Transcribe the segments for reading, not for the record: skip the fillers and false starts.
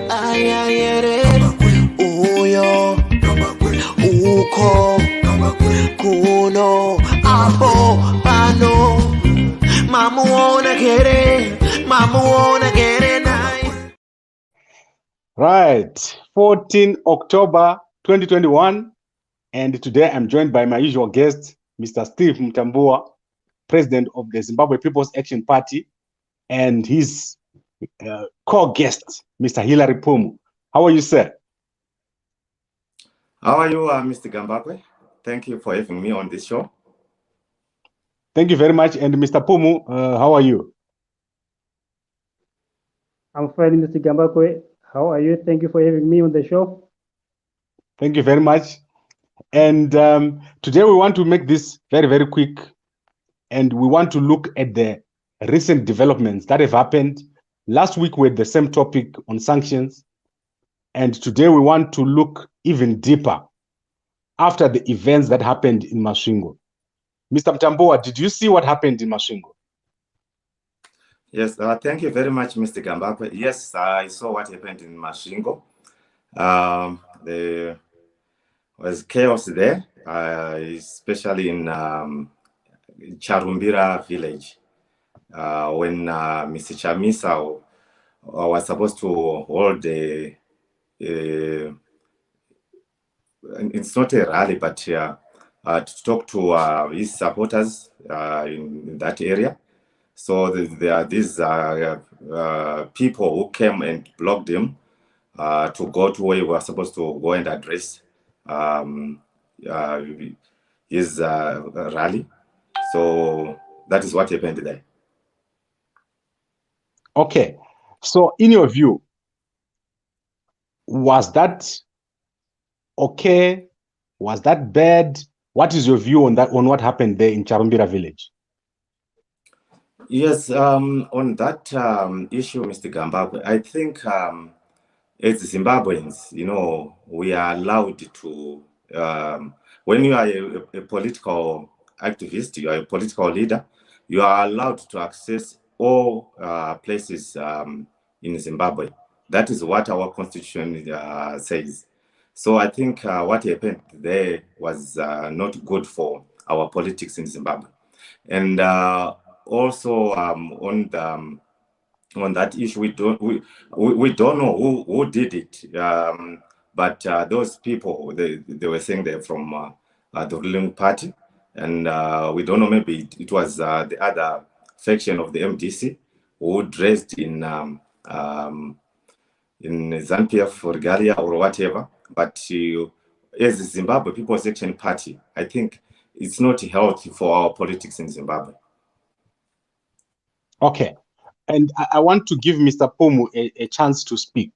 ayayere uyo uko kuno apo pano mamuona kere nai. Right, 14 October 2021, and today I'm joined by my usual guest, Mr. Steve Mutambuwa, President of the Zimbabwe People's Action Party, and his co-guest, Mr. Hilary Pumu. How are you, sir? How are you, Mr. Gambakwe? Thank you for having me on this show. Thank you very much. And Mr. Pumu, how are you? I'm fine, Mr. Gambakwe. How are you? Thank you for having me on the show. Thank you very much. And today we want to make this very, very quick. And we want to look at the recent developments that have happened. Last week we had the same topic on sanctions. And today we want to look even deeper after the events that happened in Masvingo. Mr. Mutambuwa, did you see what happened in Masvingo? Yes, thank you very much, Mr. Gambakwe. Yes, I saw what happened in Masvingo. There was chaos there, especially in Charumbira village, when Mr. Chamisa was supposed to hold it's not a rally, but to talk to his supporters in that area. So there are these people who came and blocked him to go to where he was supposed to go and address his rally. So that is what happened there. Okay. So in your view, was that okay? Was that bad? What is your view on that, on what happened there in Charumbira village? Yes, on that issue, Mr. Gambakwe, I think as Zimbabweans, you know, we are allowed to, when you are a political activist, you are a political leader, you are allowed to access all places in Zimbabwe. That is what our constitution says. So I think what happened there was not good for our politics in Zimbabwe. And also on that issue, we don't know who did it, but those people, they were saying they're from the ruling party, and we don't know, maybe it was the other faction of the MDC who dressed in ZANU-PF regalia or whatever. But as the Zimbabwe People's Action Party, I think it's not healthy for our politics in Zimbabwe. Okay. And I want to give Mr. Pumu a chance to speak.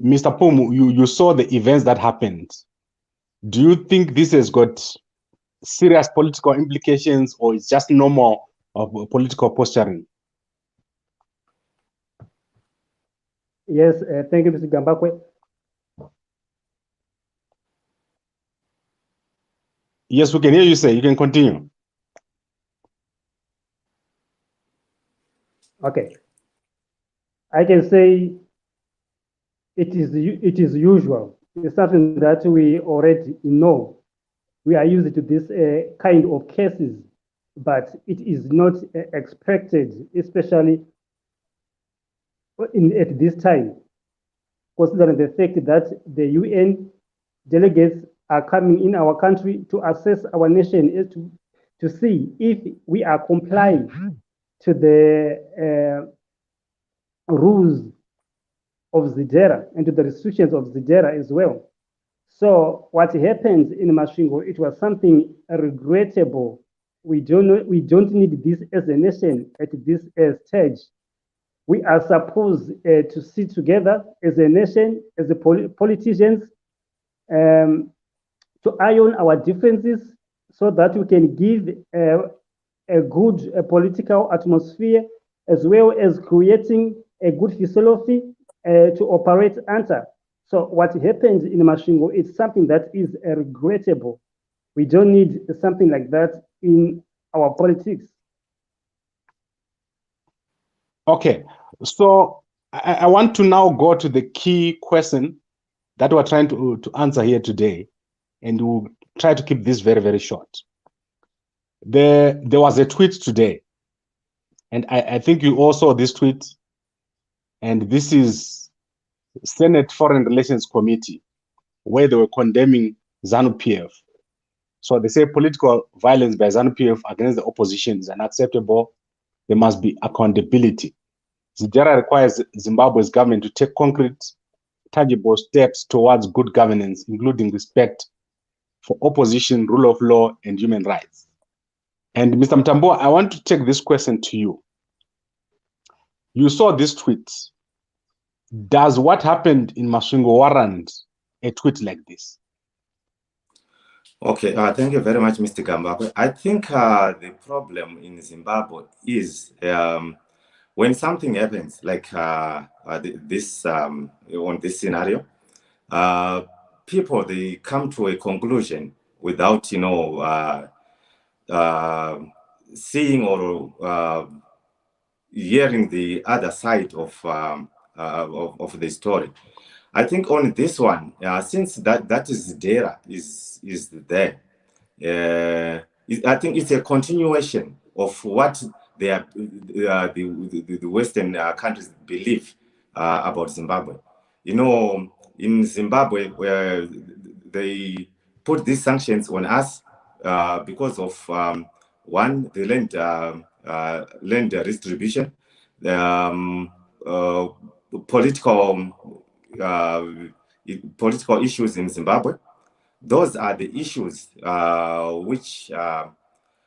Mr. Pumu, you saw the events that happened. Do you think this has got serious political implications, or it's just normal political posturing? Yes, thank you, Mr. Gambakwe. Yes, we can hear you, sir. You can continue. Okay. I can say it is usual. It's something that we already know. We are used to this kind of cases, but it is not expected, especially at this time, considering the fact that the UN delegates are coming in our country to assess our nation, to see if we are complying to the rules of ZIDERA and to the restrictions of ZIDERA as well. So what happened in Masvingo, it was something regrettable. We don't need this as a nation at this stage. We are supposed to sit together as a nation, as a politicians, to iron our differences so that we can give a good political atmosphere, as well as creating a good philosophy to operate under. So what happened in Masvingo is something that is regrettable. We don't need something like that in our politics. Okay, so I want to now go to the key question that we're trying to answer here today, and we'll try to keep this very, very short. There was a tweet today, and I think you all saw this tweet, and this is Senate Foreign Relations Committee, where they were condemning ZANU-PF. So they say political violence by ZANU-PF against the opposition is unacceptable. There must be accountability. ZIDERA requires Zimbabwe's government to take concrete, tangible steps towards good governance, including respect for opposition, rule of law, and human rights. And Mr. Mutambuwa, I want to take this question to you. You saw this tweet. Does what happened in Masvingo warrant a tweet like this? Okay, thank you very much, Mr. Gamba. I think the problem in Zimbabwe is when something happens like this on this scenario, people, they come to a conclusion without, seeing or hearing the other side of the story. I think on this one, since that is ZIDERA is there, I think it's a continuation of what the Western countries believe about Zimbabwe. In Zimbabwe, where they put these sanctions on us because of one, the land distribution, political issues in Zimbabwe. Those are the issues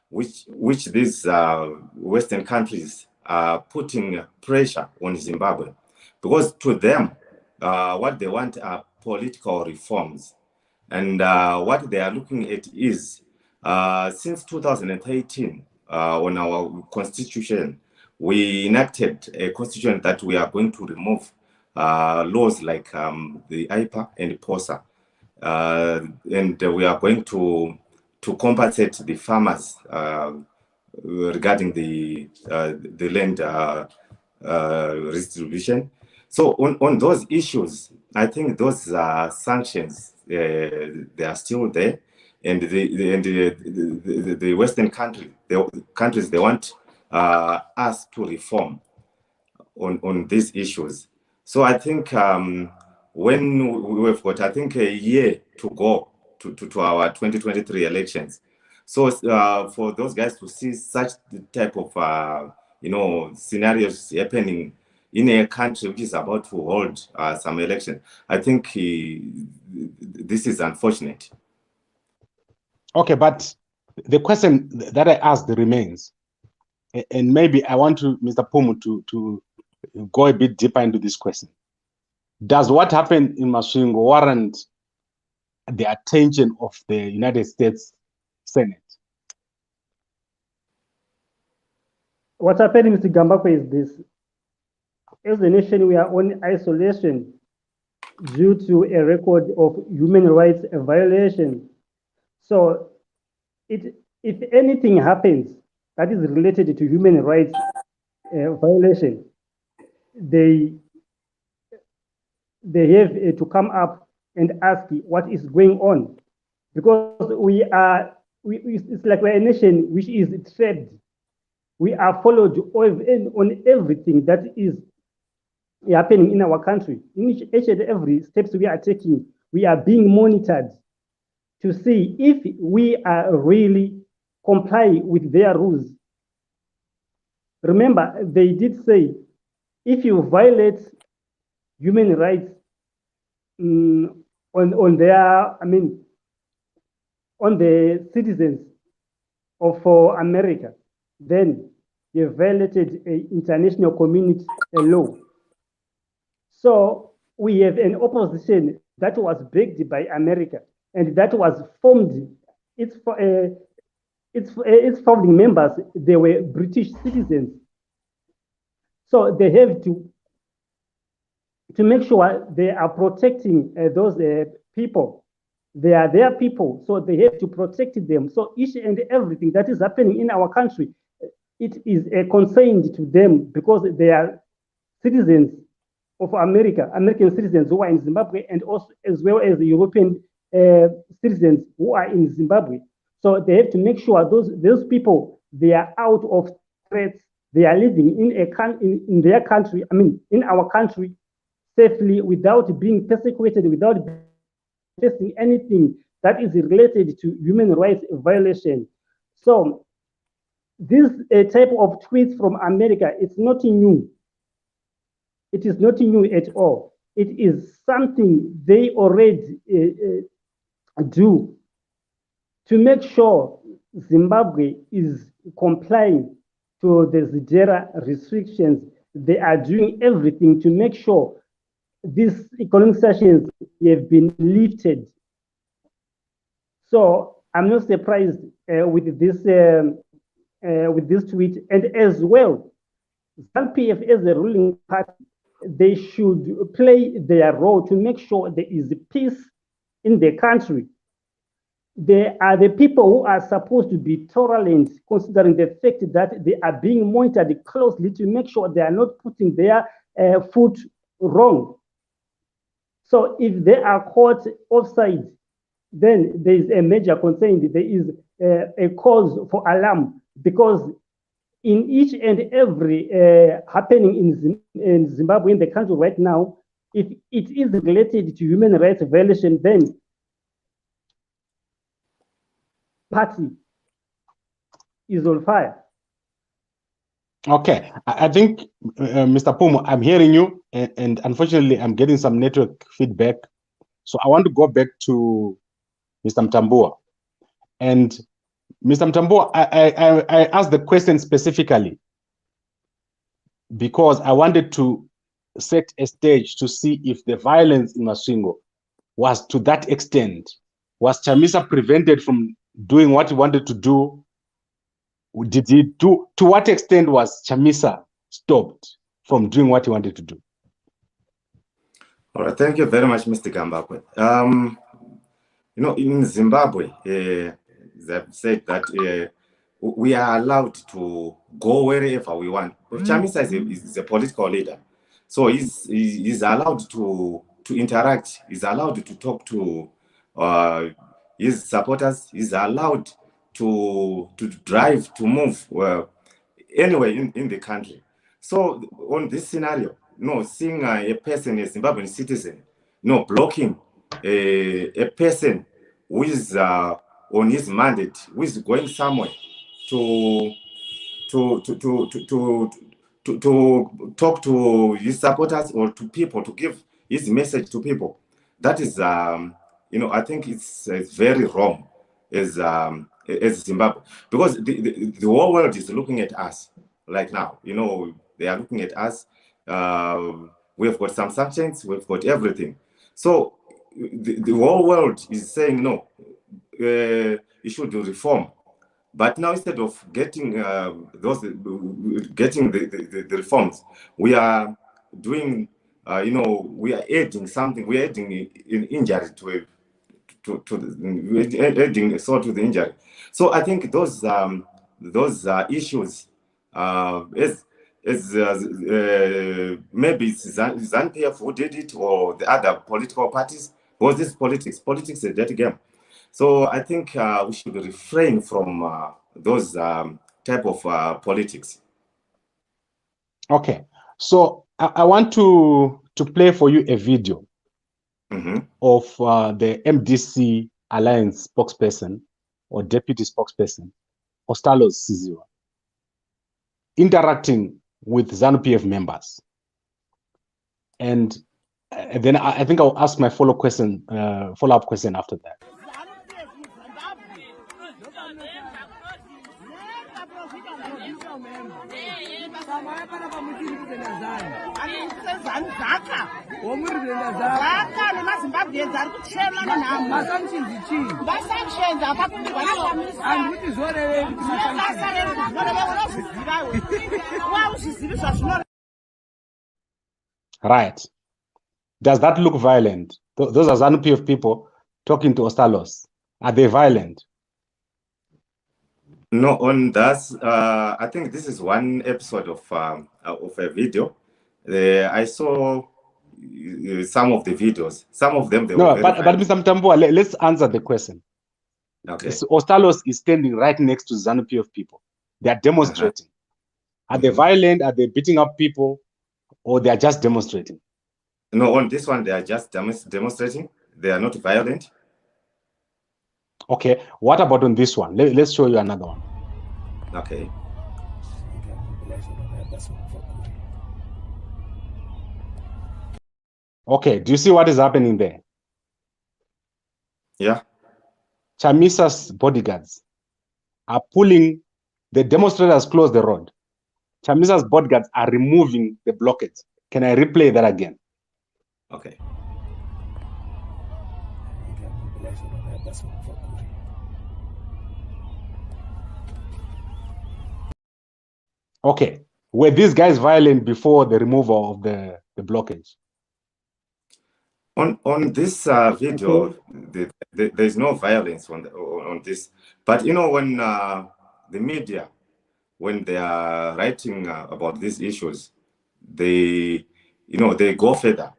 which these Western countries are putting pressure on Zimbabwe, because to them, what they want are political reforms, and what they are looking at is since 2013, on our constitution, we enacted a constitution that we are going to remove laws like the IPA and POSA, and we are going to compensate the farmers regarding the land distribution. So on those issues, I think those sanctions, they are still there, and the Western countries, they want us to reform on these issues. So I think when we've got, I think, a year to go to our 2023 elections. So for those guys to see such type of scenarios happening in a country which is about to hold some election, I think this is unfortunate. Okay, but the question that I asked remains, and maybe I want to, Mr. Pumu, to go a bit deeper into this question. Does what happened in Masvingo warrant the attention of the United States Senate? What happened, Mr. Gambakwe, is this. As a nation, we are on isolation due to a record of human rights violation. So if anything happens that is related to human rights violation, they have to come up and ask what is going on, because it's like we're a nation which is trapped. We are followed on everything that is happening in our country. In each and every steps we are taking, we are being monitored to see if we are really comply with their rules. Remember, they did say, if you violate human rights on the citizens of America, then you violated an international community law. So we have an opposition that was backed by America, and that was formed. Its founding members, they were British citizens. So they have to make sure they are protecting those people. They are their people, so they have to protect them. So each and everything that is happening in our country, it is a concern to them, because they are citizens of America, American citizens who are in Zimbabwe, and also as well as the European citizens who are in Zimbabwe. So they have to make sure those people, they are out of threats. They are living in their country, I mean, in our country, safely, without being persecuted, without facing anything that is related to human rights violation. So this type of tweets from America, it's not new. It is not new at all. It is something they already do to make sure Zimbabwe is complying to the ZIDERA restrictions. They are doing everything to make sure these economic sanctions have been lifted. So I'm not surprised with this tweet, and as well, ZANU-PF as a ruling party, they should play their role to make sure there is peace in the country. They are the people who are supposed to be tolerant, considering the fact that they are being monitored closely to make sure they are not putting their foot wrong. So if they are caught offside, then there is a major concern. There is a cause for alarm, because in each and every happening in Zimbabwe, in the country right now, if it is related to human rights violation, then party is on fire. Okay, I think, Mr. Pumo, I'm hearing you, and unfortunately, I'm getting some network feedback. So I want to go back to Mr. Mutambuwa. And Mr. Mutambuwa, I asked the question specifically because I wanted to set a stage to see if the violence in Masvingo was to that extent. Was Chamisa prevented from doing what he wanted to do? Did he do? To what extent was Chamisa stopped from doing what he wanted to do? All right, thank you very much, Mr. Gambakwe. You know, in Zimbabwe, they've said that we are allowed to go wherever we want. Chamisa is a political leader, so he's allowed to interact. He's allowed to talk to his supporters. He's allowed to drive, to move anywhere in the country. So on this scenario, seeing a person, a Zimbabwean citizen, blocking a person who is on his mandate, who is going somewhere to talk to his supporters or to people, to give his message to people. That is, I think it's very wrong as Zimbabwe, because the whole world is looking at us right now. They are looking at us. We've got some sanctions, we've got everything. So the whole world is saying no, you should do reform. But now, instead of getting the reforms, we are doing, we are adding something. We are adding in injury adding salt to the injury. So I think those issues, maybe it's ZANU-PF who did it, or the other political parties, because this politics is a dirty game. So I think we should refrain from those type of politics. Okay, so I want to play for you a video of the MDC Alliance spokesperson or deputy spokesperson, Ostalos Siziwa, interacting with ZANU-PF members. And then I think I'll ask my follow-up question after that. Right. Does that look violent? Those are ZANU-PF people talking to Ostalos. Are they violent? No, on that, I think this is one episode of a video. I saw some of the videos. Some of them, they were No, very but violent. Mr. Mutambuwa, let's answer the question. Okay. Ostalos is standing right next to ZANU-PF people. They are demonstrating. Are they violent? Are they beating up people? Or they are just demonstrating? No, on this one, they are just demonstrating. They are not violent. Okay, what about on this one? Let's show you another one. Okay. Okay, do you see what is happening there? Yeah. Chamisa's bodyguards are pulling the demonstrators close the road. Chamisa's bodyguards are removing the blockades. Can I replay that again? Okay. Okay, were these guys violent before the removal of the blockage? On this video, there's no violence on this. But you know, when the media, when they are writing about these issues, they go further.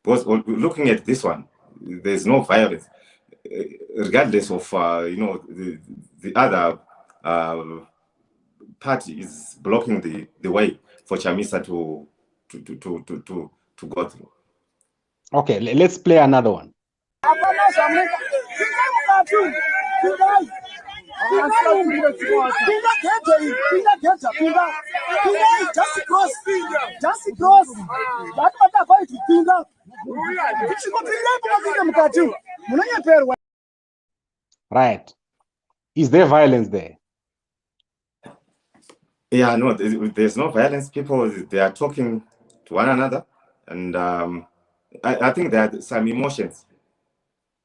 Because looking at this one, there's no violence, regardless of the other party is blocking the way for Chamisa to go through. Okay, let's play another one. Right. Is there violence there? Yeah, no, there's no violence. People, they are talking to one another. And I think there are some emotions.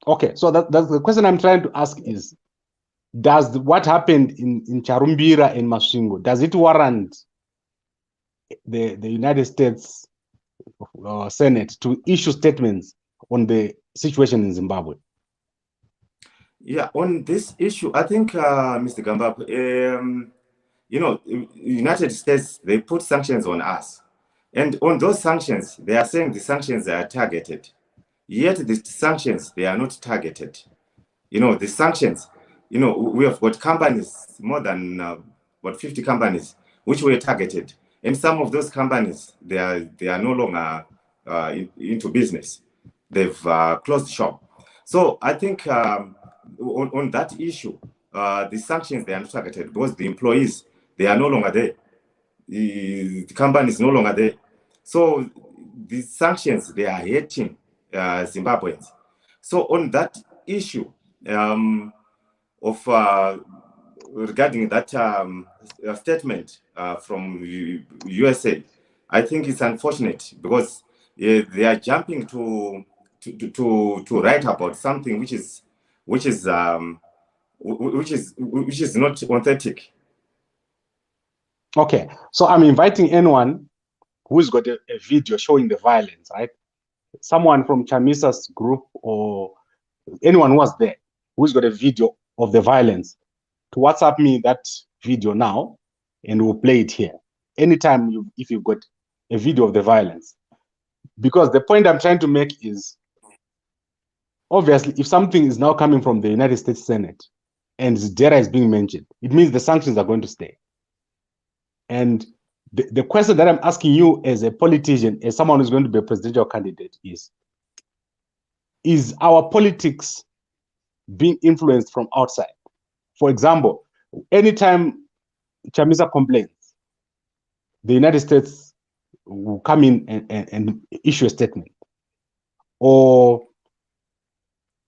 Okay, so that's the question I'm trying to ask is, does what happened in Charumbira and Masvingo, does it warrant the United States Senate to issue statements on the situation in Zimbabwe? Yeah, on this issue, I think, Mr. Gamba, United States, they put sanctions on us. And on those sanctions, they are saying the sanctions are targeted. Yet the sanctions, they are not targeted. The sanctions, we have got companies, more than 50 companies, which were targeted. And some of those companies, they are no longer into business. They've closed shop. So I think on that issue, the sanctions, they are not targeted because the employees, they are no longer there. The company is no longer there. So the sanctions, they are hurting Zimbabweans. So on that issue of regarding that statement from USA, I think it's unfortunate because they are jumping to write about something which is not authentic. Okay, so I'm inviting anyone who's got a video showing the violence, right? Someone from Chamisa's group or anyone who was there who's got a video of the violence to WhatsApp me that video now, and we'll play it here. Anytime if you've got a video of the violence. Because the point I'm trying to make is, obviously, if something is now coming from the United States Senate and ZIDERA is being mentioned, it means the sanctions are going to stay. And the question that I'm asking you as a politician, as someone who's going to be a presidential candidate, is our politics being influenced from outside? For example, anytime Chamisa complains, the United States will come in and issue a statement. Or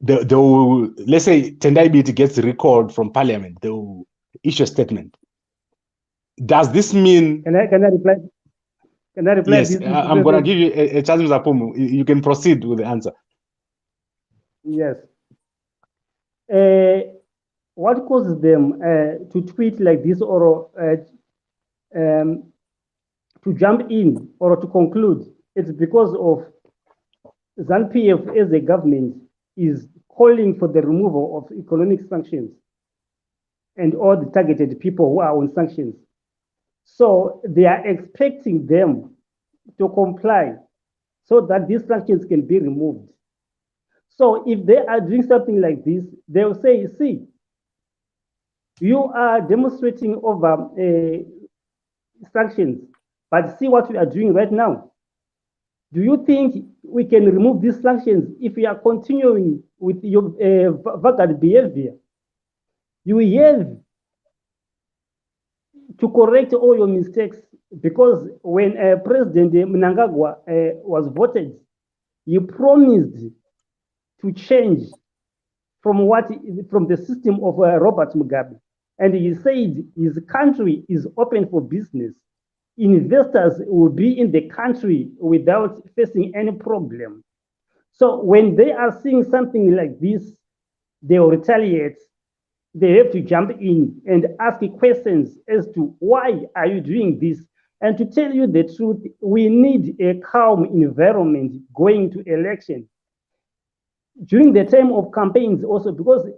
they will, let's say Tendai Biti gets recalled from parliament, they will issue a statement. Does this mean... Can I reply? Can I reply? Yes, I'm going to give you a chance, Mr. Pumu. You can proceed with the answer. Yes. What causes them to tweet like this or to jump in or to conclude? It's because of ZANU-PF as a government is calling for the removal of economic sanctions and all the targeted people who are on sanctions. So they are expecting them to comply. so that these sanctions can be removed. So if they are doing something like this, they'll say, see, you are demonstrating over sanctions, but see what we are doing right now. Do you think we can remove these sanctions if we are continuing with your vagrant behavior? You have to correct all your mistakes, because when President Mnangagwa was voted, he promised to change from the system of Robert Mugabe, and he said his country is open for business. Investors will be in the country without facing any problem. So when they are seeing something like this, they will retaliate. They have to jump in and ask questions as to why are you doing this? And to tell you the truth, we need a calm environment going to election. During the time of campaigns also, because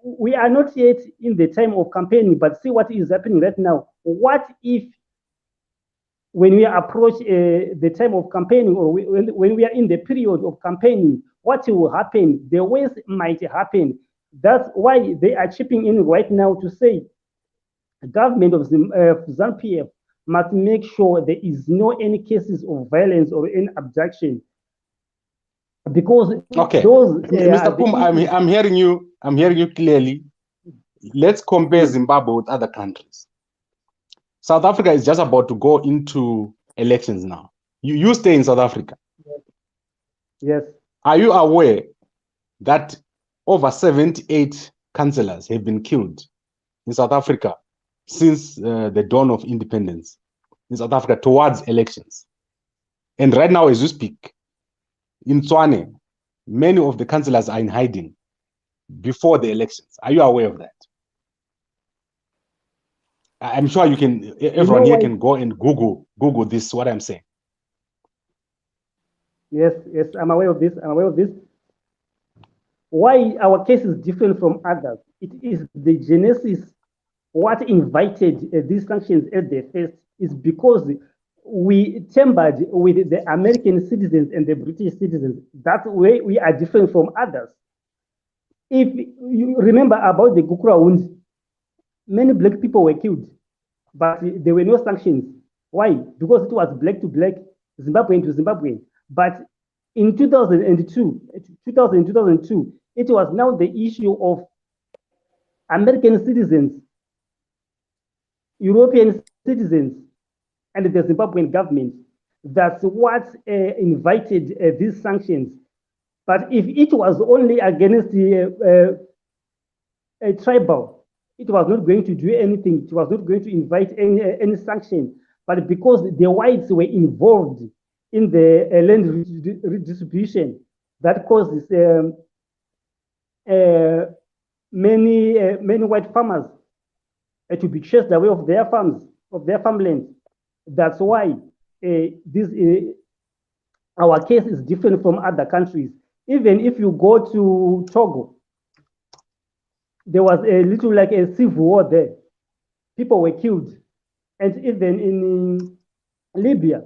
we are not yet in the time of campaigning, but see what is happening right now. What if when we approach the time of campaigning, or when we are in the period of campaigning, what will happen? The worst might happen. That's why they are chipping in right now to say the government of ZANU-PF must make sure there is no any cases of violence or any abduction. Because okay, those Mr. Pum, I'm hearing you. I'm hearing you clearly. Let's compare Zimbabwe with other countries. South Africa is just about to go into elections now. You stay in South Africa. Yes. Are you aware that over 78 councillors have been killed in South Africa since the dawn of independence in South Africa towards elections? And right now, as we speak, in Tswane, many of the councillors are in hiding before the elections. Are you aware of that? I'm sure you can, everyone here can go and Google this, what I'm saying. Yes, I'm aware of this. Why our case is different from others? It is the genesis. What invited these sanctions at the first is because we tampered with the American citizens and the British citizens. That's why we are different from others. If you remember about the Gukura wounds, many black people were killed, but there were no sanctions. Why? Because it was black to black, Zimbabwean to Zimbabwean. But in 2002, it was now the issue of American citizens, European citizens, and the Zimbabwean government. That's what invited these sanctions. But if it was only against the tribal, it was not going to do anything. It was not going to invite any sanction. But because the whites were involved in the land redistribution, that causes many white farmers to be chased away of their farms, of their farmland. That's why our case is different from other countries. Even if you go to Togo, there was a little like a civil war there. People were killed. And even in Libya,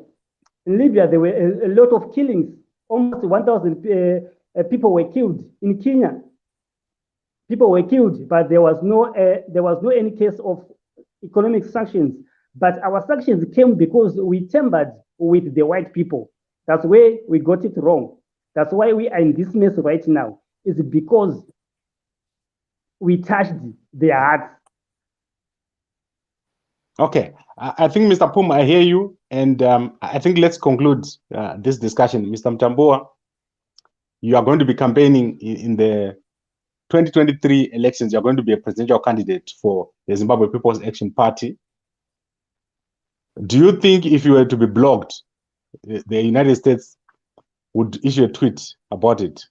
there were a lot of killings. Almost 1,000 people were killed. In Kenya, people were killed, but there was no any case of economic sanctions. But our sanctions came because we tampered with the white people. That's where we got it wrong. That's why we are in this mess right now. It's because we touched their hearts. Okay, I think, Mr. Pum, I hear you, and I think let's conclude this discussion. Mr. Mutambuwa, you are going to be campaigning in the 2023 elections. You're going to be a presidential candidate for the Zimbabwe People's Action Party. Do you think if you were to be blocked, the United States would issue a tweet about it?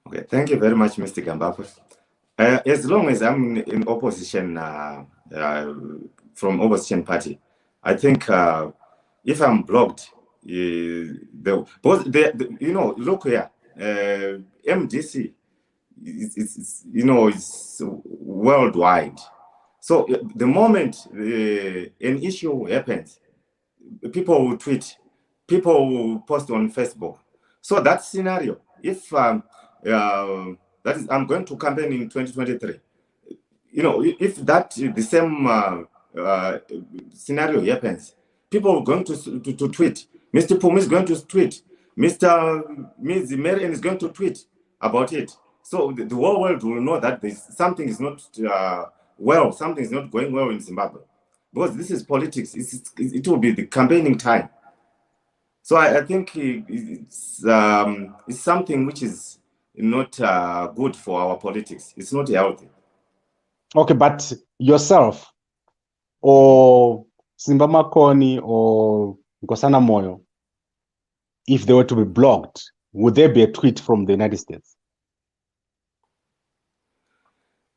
Okay, thank you very much, Mr. Gambakwe. As long as I'm in opposition from opposition party, I think if I'm blocked, you know, look here, MDC, it's worldwide. So the moment an issue happens, people will tweet, people who post on Facebook. So that scenario, if that is, I'm going to campaign in 2023. You know, if that the same scenario happens, people are going to tweet. Mr. Pum is going to tweet. Ms. Marian is going to tweet about it. So the whole world will know that something is not well, something is not going well in Zimbabwe. Because this is politics. It will be the campaigning time. So I think it's something which is not good for our politics. It's not healthy. Okay, but yourself or Simba Makoni or Nkosana Moyo, if they were to be blocked, would there be a tweet from the United States?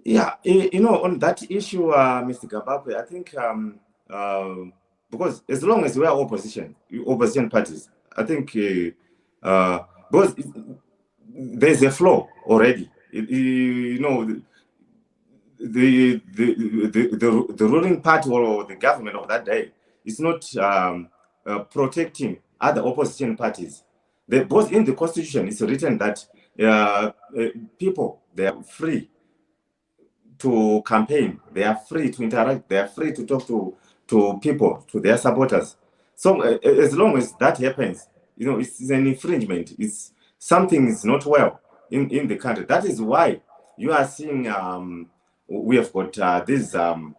Yeah, you know, on that issue, Mr. Gambakwe, I think because as long as we are opposition parties, I think because there's a flaw already. You know, the ruling party or the government of that day is not protecting other opposition parties. Both in the constitution, it's written that people, they are free to campaign, they are free to interact, they are free to talk to people, to their supporters. So as long as that happens, you know, it's an infringement. It's something is not well in the country. That is why you are seeing we have got these you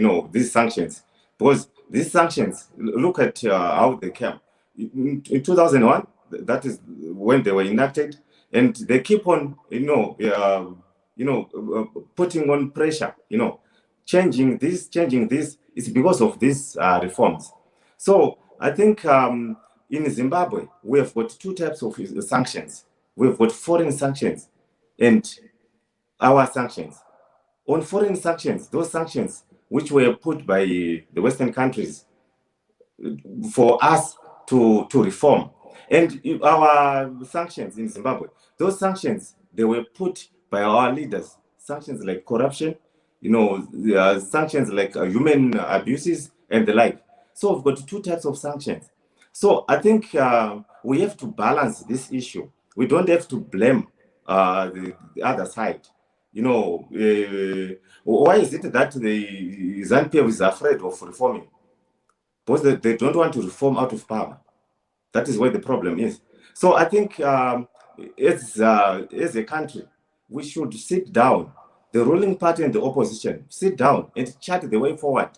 know, these sanctions, because these sanctions, look at how they came in 2001. That is when they were enacted, and they keep on, putting on pressure, you know, changing this. It's because of these reforms. So I think in Zimbabwe, we have got two types of sanctions. We've got foreign sanctions and our sanctions. On foreign sanctions, those sanctions which were put by the Western countries for us to reform. And our sanctions in Zimbabwe, those sanctions, they were put by our leaders. Sanctions like corruption, you know, sanctions like human abuses and the like. So we've got two types of sanctions. So I think we have to balance this issue. We don't have to blame the other side. You know, why is it that the ZANU-PF is afraid of reforming? Because they don't want to reform out of power. That is where the problem is. So I think as a country, we should sit down, the ruling party and the opposition, sit down and chart the way forward.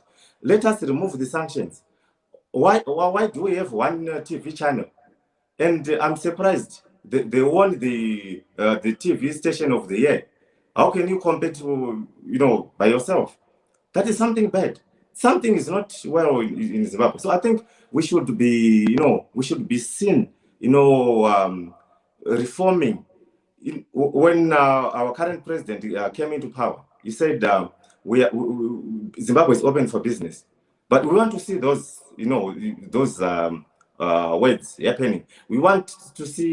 Let us remove the sanctions. Why do we have one TV channel? And I'm surprised they won the TV station of the year. How can you compete, you know, by yourself? That is something bad. Something is not well in Zimbabwe. So I think we should be, you know, seen, you know, reforming. When our current president came into power, he said Zimbabwe is open for business. But we want to see those, you know, those words happening. We want to see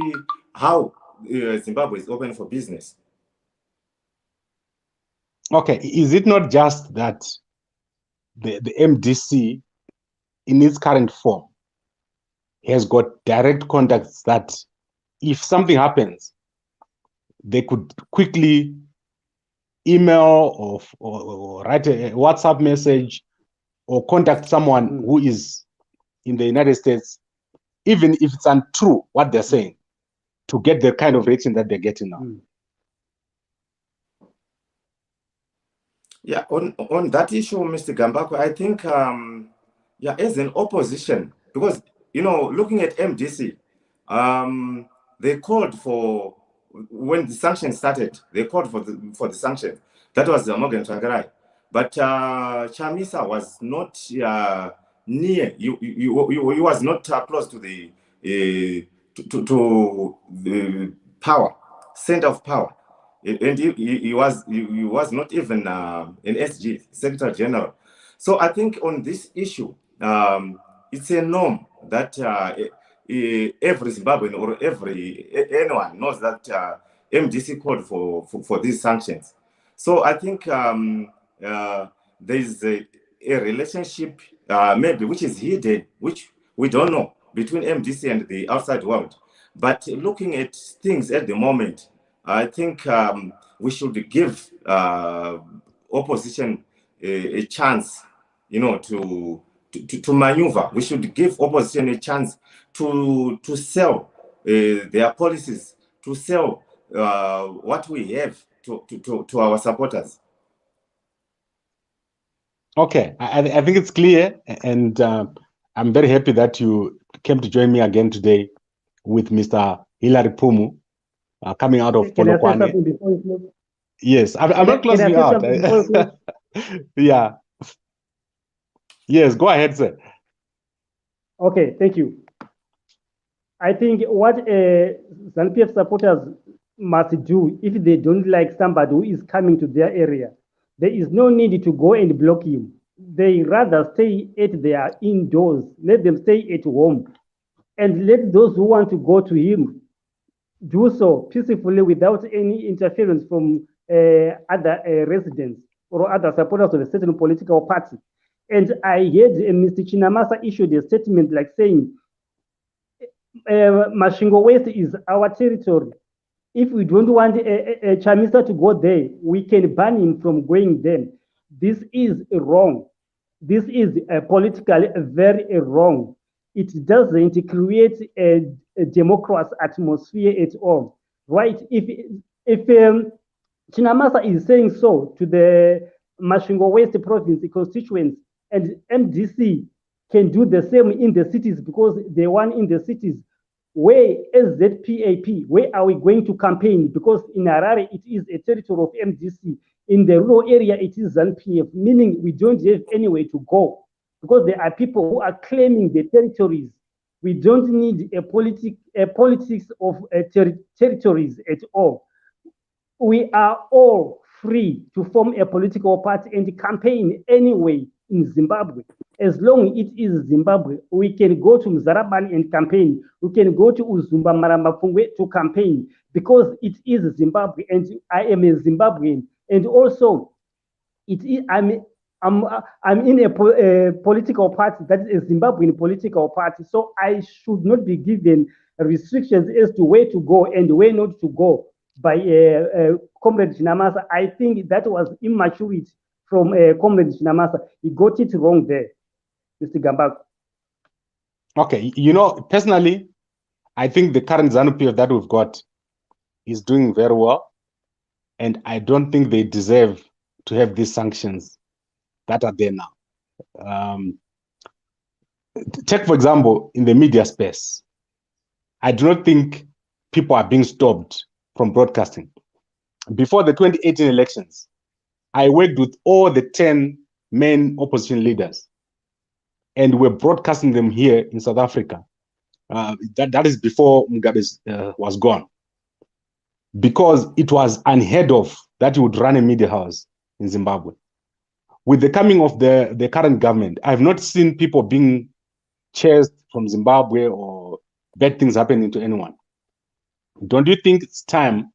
how Zimbabwe is open for business. Okay, is it not just that the MDC in its current form has got direct contacts that if something happens, they could quickly email or write a WhatsApp message or contact someone who is in the United States, even if it's untrue what they're saying, to get the kind of rating that they're getting now? Yeah, on that issue, Mr. Gambakwe, I think, yeah, as an opposition, because, you know, looking at MDC, they called for, when the sanctions started, they called for the sanctions. That was Morgan Tsvangirai. But Chamisa was not near, he was not close to the power, center of power. And he was not even an SG, Secretary General. So I think on this issue, it's a norm that every Zimbabwean or anyone knows that MDC called for these sanctions. So I think there is a relationship maybe which is hidden, which we don't know. between MDC and the outside world. But looking at things at the moment, I think we should give opposition a chance, to maneuver. We should give opposition a chance to sell their policies, to sell what we have to our supporters. Okay, I think it's clear, and I'm very happy that you came to join me again today with Mr. Hilary Pumu, coming out of Can I say Polokwane. something before you close? Yes, I'm not closing out. Yeah. Yes, go ahead, sir. Okay, thank you. I think what ZANU-PF supporters must do if they don't like somebody who is coming to their area, there is no need to go and block him. They rather stay at their indoors. Let them stay at home. And let those who want to go to him do so peacefully without any interference from other residents or other supporters of a certain political party. And I heard Mr. Chamisa issued a statement like saying, Masvingo West is our territory. If we don't want Chamisa to go there, we can ban him from going there. This is wrong. This is politically very wrong. It doesn't create a democratic atmosphere at all, right? If Chamisa is saying so to the Masvingo West province constituents, and MDC can do the same in the cities because they won in the cities, where is ZPAP? Where are we going to campaign? Because in Harare, it is a territory of MDC. In the rural area, it is ZANU-PF, meaning we don't have anywhere to go because there are people who are claiming the territories. We don't need a politics of territories at all. We are all free to form a political party and campaign anyway in Zimbabwe. As long it is Zimbabwe, we can go to Mzarabani and campaign. We can go to Uzumba Marambapungwe to campaign because it is Zimbabwe and I am a Zimbabwean. And also, I'm in a political party that is a Zimbabwean political party. So I should not be given restrictions as to where to go and where not to go by Comrade Chamisa. I think that was immaturity from Comrade Chamisa. He got it wrong there, Mr. Gambako. Okay, personally, I think the current ZANU-PF that we've got is doing very well, and I don't think they deserve to have these sanctions that are there now. Take, for example, in the media space, I do not think people are being stopped from broadcasting. Before the 2018 elections, I worked with all the 10 main opposition leaders, and we're broadcasting them here in South Africa. That is before Mugabe was gone, because it was unheard of that you would run a media house in Zimbabwe. With the coming of the current government, I've not seen people being chased from Zimbabwe or bad things happening to anyone. Don't you think it's time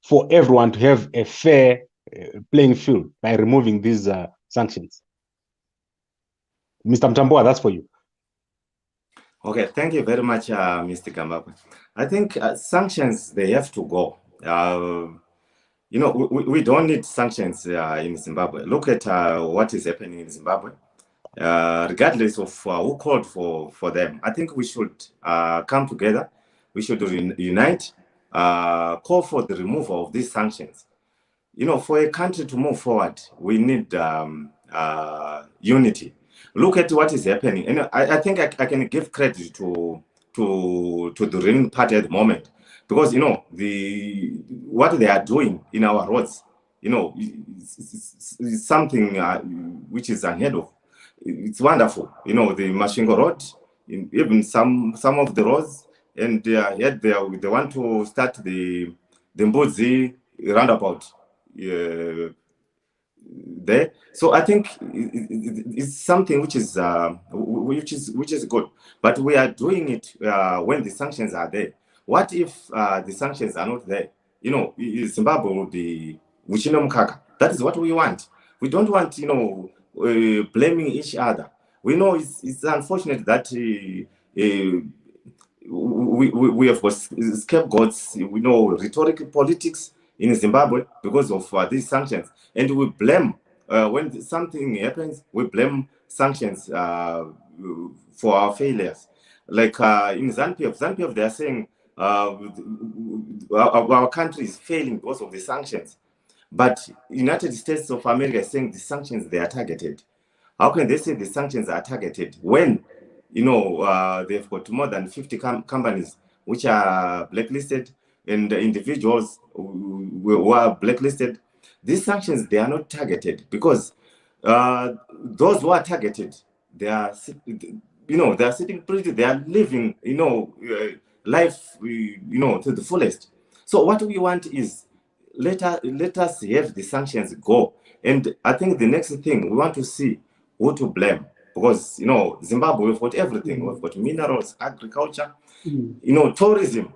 for everyone to have a fair playing field by removing these sanctions? Mr. Mutambuwa, that's for you. Okay, thank you very much, Mr. Gambako. I think sanctions, they have to go. We don't need sanctions in Zimbabwe. Look at what is happening in Zimbabwe. Regardless of who called for them, I think we should come together. We should unite, call for the removal of these sanctions. For a country to move forward, we need unity. Look at what is happening, and I think I can give credit to the ruling party at the moment, because what they are doing in our roads, it's something which is unheard of. It's wonderful, the Masvingo Road, even some of the roads, and yet they want to start the Mbudzi roundabout there. So I think it's something which is good, but we are doing it when the sanctions are there. What if the sanctions are not there? Zimbabwe will be Wichino Mkaka. That is what we want. We don't want blaming each other. We know it's unfortunate that we have got scapegoats, rhetorical politics in Zimbabwe because of these sanctions, and we blame when something happens. We blame sanctions for our failures. Like in ZANU-PF, they are saying our country is failing because of the sanctions, but United States of America is saying the sanctions, they are targeted. How can they say the sanctions are targeted when, they've got more than 50 companies which are blacklisted, and the individuals who are blacklisted? These sanctions, they are not targeted because those who are targeted, they are, they are sitting pretty, they are living, life, to the fullest. So what we want is let us have the sanctions go. And I think the next thing we want to see who to blame, because Zimbabwe, we've got everything. We've got minerals, agriculture, tourism.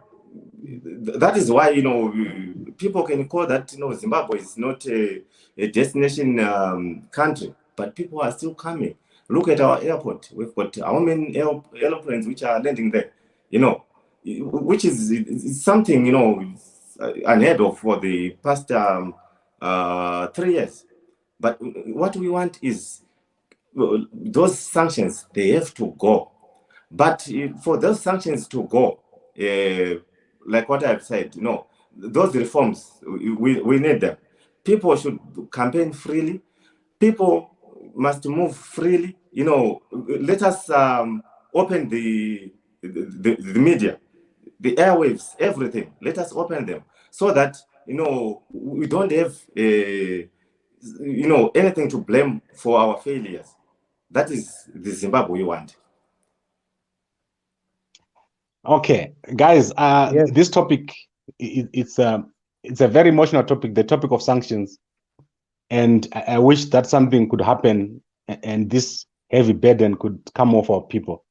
That is why people can call that Zimbabwe is not a destination country, but people are still coming. Look at our airport. We've got how many airplanes which are landing there, which is something unheard of for the past 3 years. But what we want is those sanctions, they have to go. But for those sanctions to go, like what I've said, those reforms, we need them. People should campaign freely. People must move freely. Let us open the media, the airwaves, everything. Let us open them so that we don't have anything to blame for our failures. That is the Zimbabwe we want. Okay, guys, Yes. this topic, it's a very emotional topic, the topic of sanctions. And I wish that something could happen and this heavy burden could come off our people.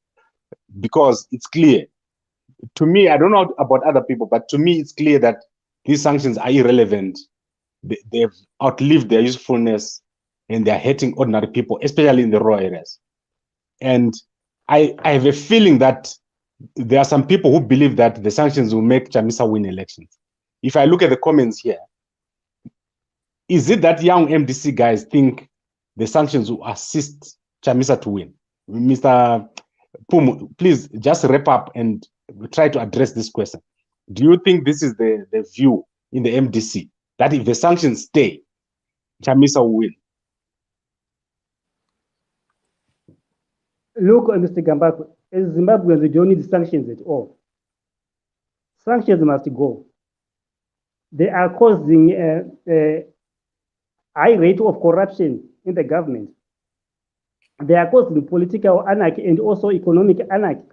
Because it's clear, to me, I don't know about other people, but to me, it's clear that these sanctions are irrelevant. They've outlived their usefulness and they're hurting ordinary people, especially in the rural areas. And I have a feeling that there are some people who believe that the sanctions will make Chamisa win elections. If I look at the comments here, is it that young MDC guys think the sanctions will assist Chamisa to win? Mr. Pum, please just wrap up and try to address this question. Do you think this is the view in the MDC, that if the sanctions stay, Chamisa will win? Look, Mr. Gambako, as Zimbabweans, we don't need sanctions at all. Sanctions must go. They are causing a high rate of corruption in the government. They are causing political anarchy and also economic anarchy.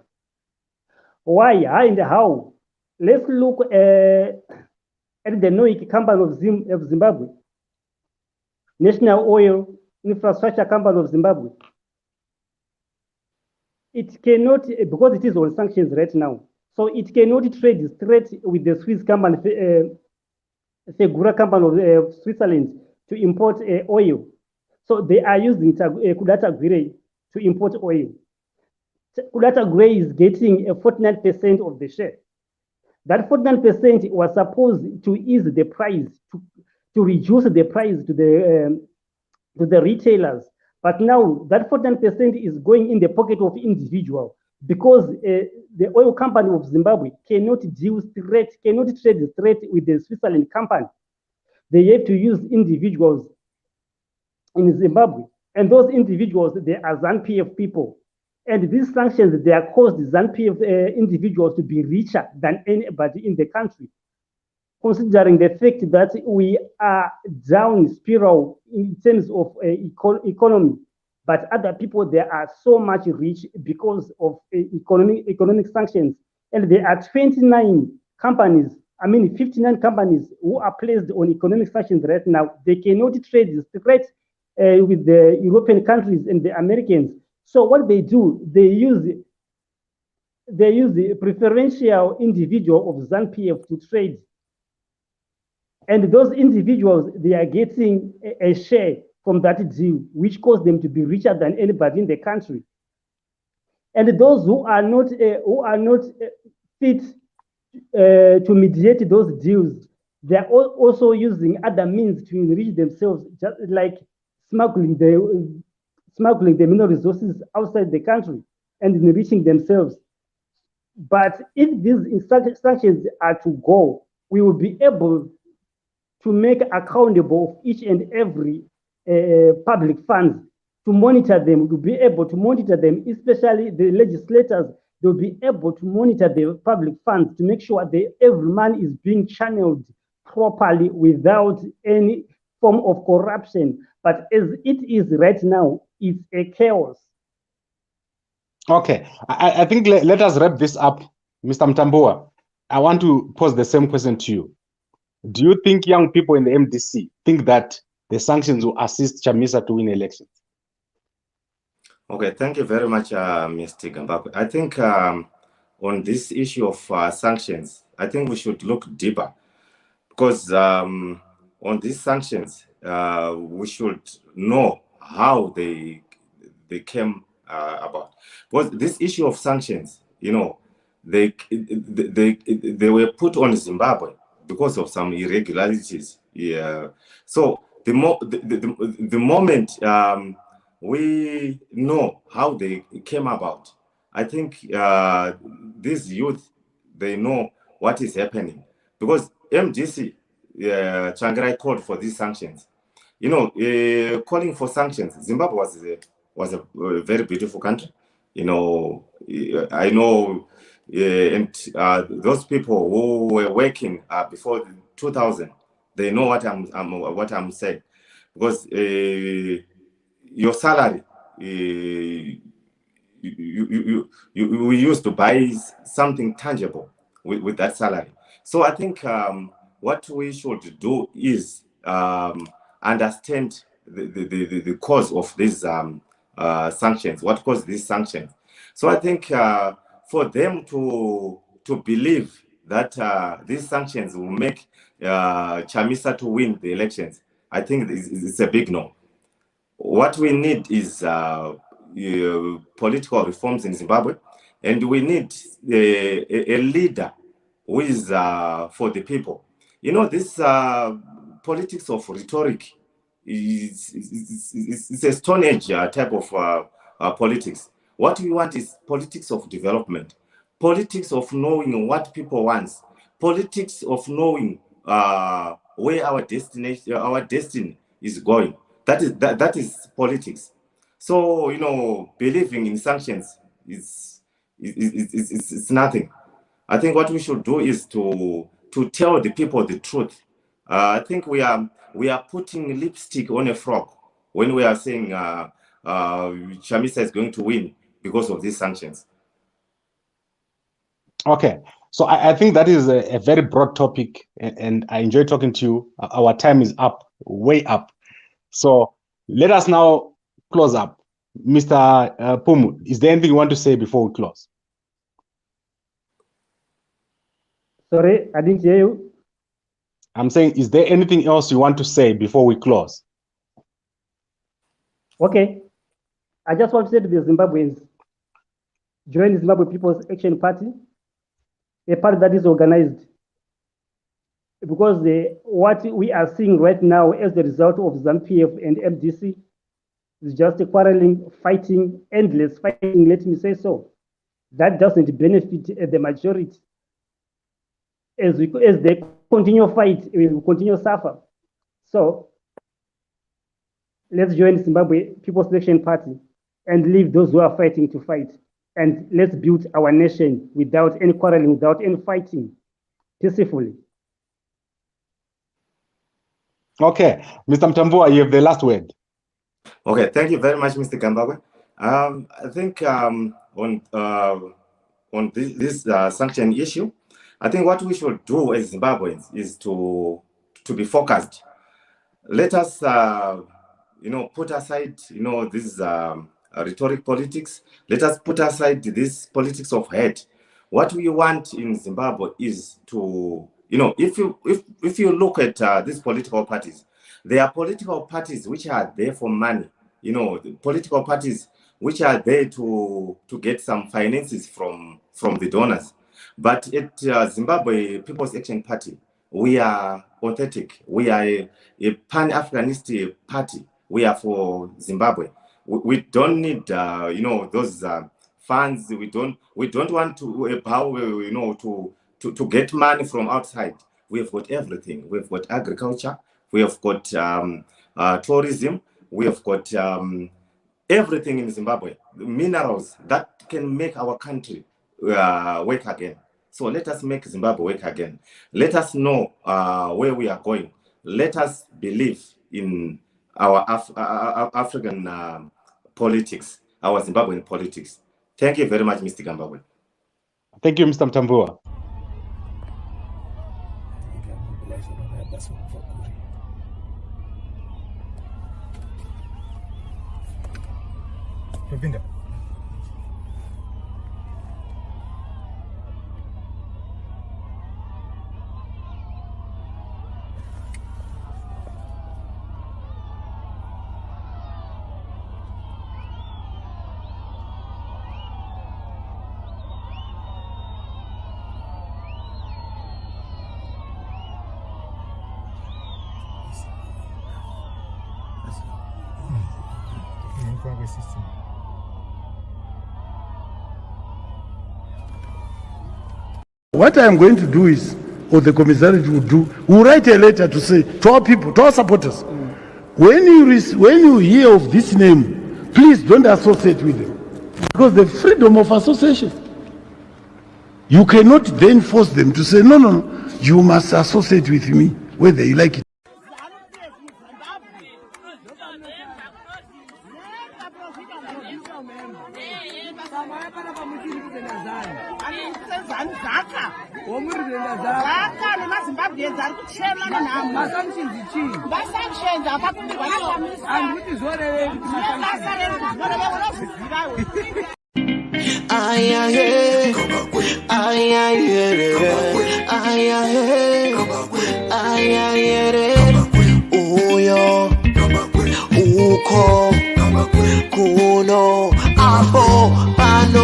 Why? How and how? Let's look at the NOIC company of Zimbabwe, National Oil Infrastructure Company of Zimbabwe. It cannot, because it is on sanctions right now, so it cannot trade straight with the Swiss company, Segura company of Switzerland, to import oil. So they are using Kudata Gray to import oil. Kudata Gray is getting 49% of the share. That 49% was supposed to ease the price, to reduce the price to the retailers. But now that 49% is going in the pocket of individual, because the oil company of Zimbabwe cannot trade straight with the Switzerland company. They have to use individuals in Zimbabwe. And those individuals, they are ZANU-PF people. And these sanctions, they are caused ZANU-PF individuals to be richer than anybody in the country, considering the fact that we are down spiral in terms of economy. But other people, they are so much rich because of economic sanctions. And there are 59 companies, 59 companies who are placed on economic sanctions right now. They cannot trade straight with the European countries and the Americans. So what they do, they use the preferential individual of ZANU-PF to trade. And those individuals, they are getting a share from that deal, which caused them to be richer than anybody in the country. And those who are not fit to mediate those deals, they are also using other means to enrich themselves, just like smuggling the mineral resources outside the country and enriching themselves. But if these sanctions are to go, we will be able to make accountable each and every public funds, to monitor them, to be able to monitor them, especially the legislators. They'll be able to monitor the public funds to make sure that every man is being channeled properly without any form of corruption. But as it is right now, it's a chaos. Okay, I think let us wrap this up. Mr. Mutambuwa, I want to pose the same question to you. Do you think young people in the MDC think that the sanctions will assist Chamisa to win elections? Okay, thank you very much, Mr. Gambakwe. I think on this issue of sanctions, I think we should look deeper, because on these sanctions, we should know how they came about. Because this issue of sanctions, you know, they were put on Zimbabwe because of some irregularities. Yeah. So the moment we know how they came about, I think these youth, they know what is happening, because MDC, Changirai called for these sanctions. You know, calling for sanctions. Zimbabwe was a very beautiful country. You know, I know, and those people who were working before 2000, they know what I'm saying, because your salary, we used to buy something tangible with that salary. So I think what we should do is understand the cause of these sanctions, what caused these sanctions. So I think for them to believe that these sanctions will make Chamisa to win the elections, I think it's a big no. What we need is political reforms in Zimbabwe, and we need a leader who is for the people. You know, this politics of rhetoric it's a Stone Age type of politics. What we want is politics of development, politics of knowing what people want, politics of knowing where our destiny is going. That is politics. So, you know, believing in sanctions is nothing. I think what we should do is to tell the people the truth. I think we are putting lipstick on a frog when we are saying Chamisa is going to win because of these sanctions. Okay, so I think that is a very broad topic, and I enjoy talking to you. Our time is up, way up. So let us now close up. Mr. Pumu, is there anything you want to say before we close? Sorry, I didn't hear you. I'm saying, is there anything else you want to say before we close? Okay. I just want to say to the Zimbabweans, join the Zimbabwe People's Action Party, a party that is organized. Because what we are seeing right now as the result of ZANU-PF and MDC is just a quarreling, fighting, endless fighting, let me say so. That doesn't benefit the majority. As they continue fight, we will continue suffer. So let's join Zimbabwe People's Action Party and leave those who are fighting to fight. And let's build our nation without any quarreling, without any fighting, peacefully. Okay, Mr. Mutambuwa, you have the last word. Okay, thank you very much, Mr. Gambagwe. I think on this sanction issue, I think what we should do as Zimbabweans is to be focused. Let us, put aside, this rhetoric politics. Let us put aside this politics of hate. What we want in Zimbabwe is to, if you look at these political parties, they are political parties which are there for money. The political parties which are there to get some finances from the donors. But at Zimbabwe People's Action Party, we are authentic. We are a Pan-Africanist party. We are for Zimbabwe. We don't need, those funds. We don't want to to get money from outside. We have got everything. We've got agriculture. We have got tourism. We have got everything in Zimbabwe. Minerals that can make our country work again. So let us make Zimbabwe work again. Let us know where we are going. Let us believe in our African politics, our Zimbabwean politics. Thank you very much, Mr. Gambagwe. Thank you, Mr. Mutambuwa. What I am going to do is, or the commissariat will do, we'll write a letter to say to our people, to our supporters, when you hear of this name, please don't associate with them, because the freedom of association. You cannot then force them to say no, you must associate with me, whether you like it. Uyo uko kuno abo pano